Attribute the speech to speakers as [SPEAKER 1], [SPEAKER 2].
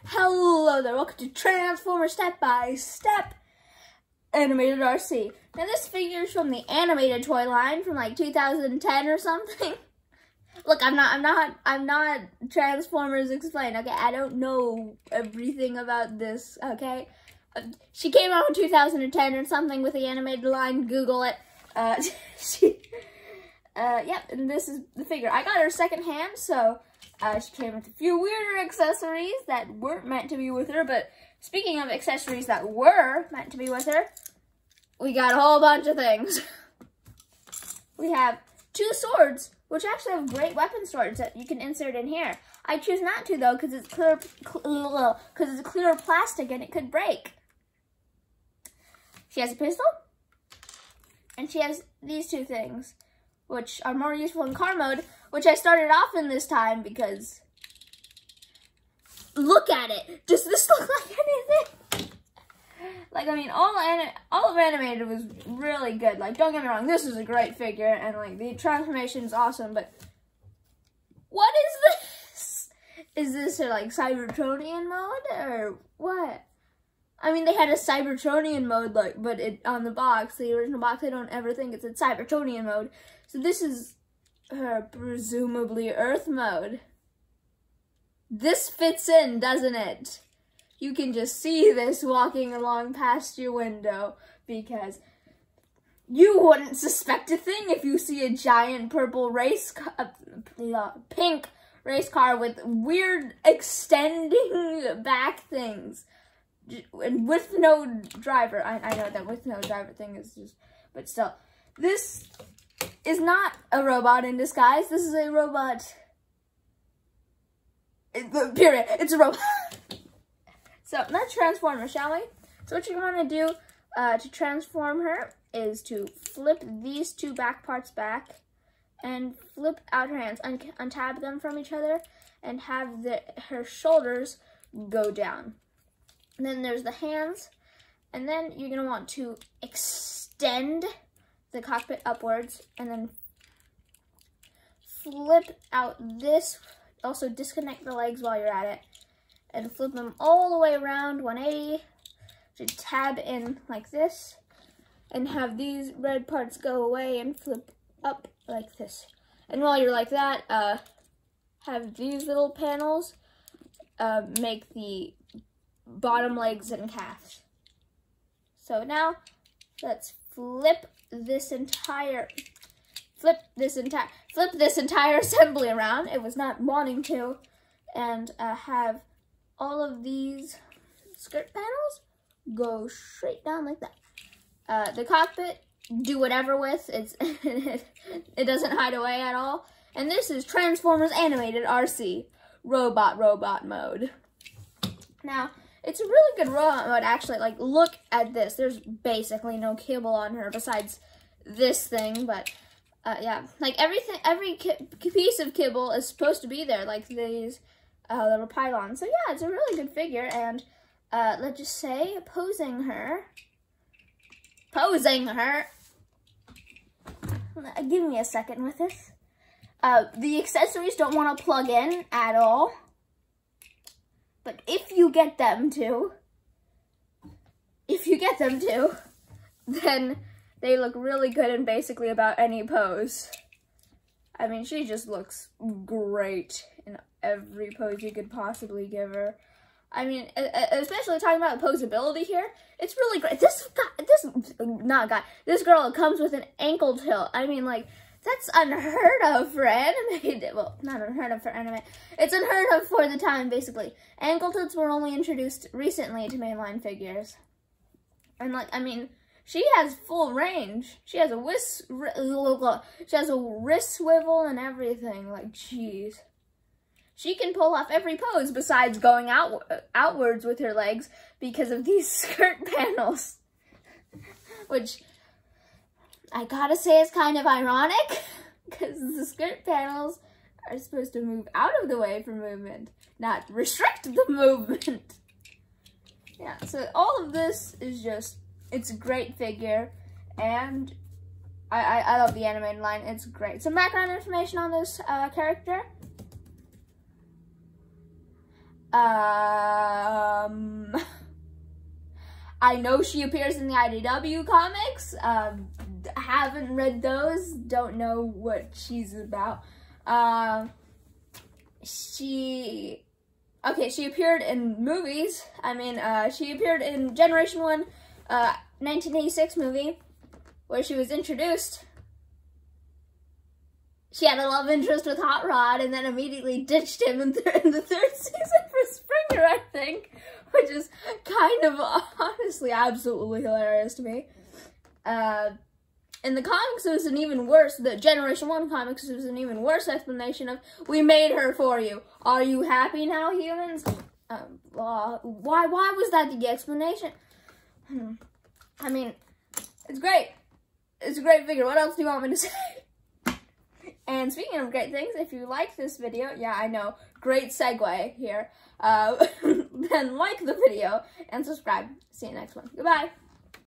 [SPEAKER 1] Hello there, welcome to Transformers Step by Step Animated Arcee. Now this figure is from the animated toy line from like 2010 or something. Look, I'm not Transformers Explained, okay? I don't know everything about this, okay? She came out in 2010 or something with the animated line, Google it. Yep, and this is the figure. I got her secondhand, so she came with a few weirder accessories that weren't meant to be with her, but speaking of accessories that were meant to be with her, we got a whole bunch of things. We have 2 swords, which actually have great weapon swords that you can insert in here. I choose not to though, because it's clear plastic and it could break. She has a pistol, and she has these 2 things, which are more useful in car mode, which I started off in this time because, look at it. Does this look like anything? Like, I mean, all of animated was really good. Like, don't get me wrong, this is a great figure, and like, the transformation is awesome, but what is this? Is this a, like, Cybertronian mode, or what? I mean, they had a Cybertronian mode, like, but on the box, the original box, I don't ever think it's a Cybertronian mode. So this is her presumably Earth mode. This fits in, doesn't it? You can just see this walking along past your window, because you wouldn't suspect a thing if you see a giant purple pink race car with weird extending back things. And with no driver. I know that with no driver thing is just, but still, this is not a robot in disguise. This is a robot. Period. It's a robot. So let's transform her, shall we? So what you're going to do to transform her is to flip these 2 back parts back and flip out her hands, untab them from each other, and have her shoulders go down. And then there's the hands, and then you're going to want to extend the cockpit upwards, and then flip out this, also disconnect the legs while you're at it, and flip them all the way around 180, to tab in like this, and have these red parts go away and flip up like this. And while you're like that, have these little panels make the bottom legs and calves. So now let's flip this entire assembly around. It was not wanting to, and have all of these skirt panels go straight down like that. The cockpit, do whatever with. It doesn't hide away at all. And this is Transformers Animated Arcee robot mode. Now, it's a really good robot mode, actually. Like, look at this. There's basically no kibble on her besides this thing, but yeah, like every piece of kibble is supposed to be there, like these little pylons. So yeah, it's a really good figure, and let's just say posing her. Give me a second with this. The accessories don't want to plug in at all. But if you get them to, then they look really good in basically about any pose. I mean, she just looks great in every pose you could possibly give her. I mean, especially talking about posability here, it's really great. This girl comes with an ankle tilt. I mean, like, that's unheard of for animated. Well, not unheard of for anime. It's unheard of for the time, basically. Ankle tilts were only introduced recently to mainline figures. And, like, I mean, she has full range. She has a wrist swivel and everything. Like, jeez. She can pull off every pose besides going outwards with her legs because of these skirt panels. Which, I gotta say, it's kind of ironic, because the skirt panels are supposed to move out of the way for movement, not restrict the movement. Yeah, so all of this is just, it's a great figure, and I love the animated line. It's great. Some background information on this character. I know she appears in the IDW comics. Haven't read those. Don't know what she's about. She appeared in movies. I mean, she appeared in Generation 1, 1986 movie, where she was introduced. She had a love interest with Hot Rod and then immediately ditched him in the third season for Springer, I think, which is kind of, honestly, absolutely hilarious to me. In the comics, it was an even worse, the Generation 1 comics, it was an even worse explanation of, we made her for you. Are you happy now, humans? Why was that the explanation? I mean, it's great. It's a great figure. What else do you want me to say? And speaking of great things, if you like this video, yeah, I know, great segue here, then like the video and subscribe. See you next one. Goodbye.